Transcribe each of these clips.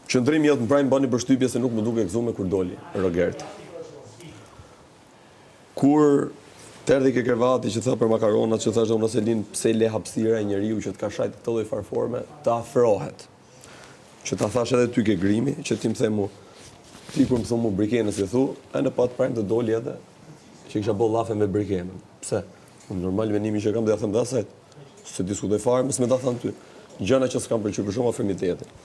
Qëndrimi jot më prajmë bani përshtypje se nuk më duke gëzuar kur doli Rogerti. Kur erdhi ke krevati që tha për makaronat, që thashë unë Selin, pse le hapësira e njeriu që të ka shajt këtë lloj farforme, të afrohet. Që ta thash edhe ty ke grimi, që ti më the mu, ti kur më thon mu brikenën si thu, ai në pat prajmë të doli edhe që kisha bë llafe me brikenën. Pse? Unë normal venimi që kam dhe ja them dashet. Se diskutoj fare, mos më ta thon ty. Gjëra që s'kam pëlqyer për shumë afërmitetin.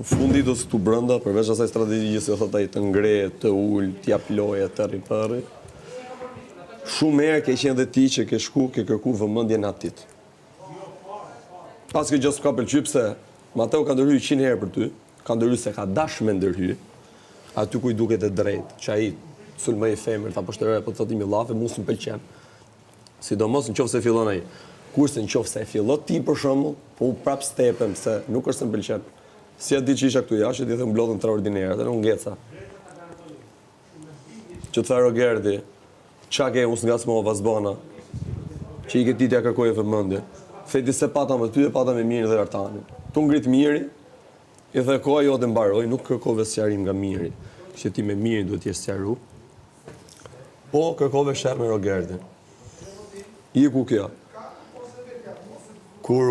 Në fundi do këtu brenda, përveç asaj strategjisë që thotë ai të ngre, të ul, të jap loje, të rripërri. Shumë herë ke qenë dhe ti që ke kërku vëmendjen atit. Pas që gjë s'ka pëlqyer pse Mateo ka ndërhyr 100 herë për ty, ka ndërhyr se ka dash me ndërhyr. Aty ku i duket e drejtë, që ai sulmoi femër, ta poshtëroi apo thotë mi llafe, mua s'm pëlqen. Sidomos nëse fillon ai. Kurse nëse e fillon ti për shembull, po u prap stepem se nuk është se më pëlqen. Si a di që isha këtu jashtë, di them mblodhën straordinare, dhe unë ngeca. Që të tha Rogerti, qa ke unë s'ngacmova zbona, që i ke titja kërkoje vëmendje. Theti se pata me ty e pata me Mirin dhe Artanin. Tu ngrit Miri, i dhe koha jote mbaroi, nuk kërkove sqarim nga Miri, që ti me Mirin duhet t'jesh sqaru. Po kërkove sherr me Rogertin. Iku kjo. Kur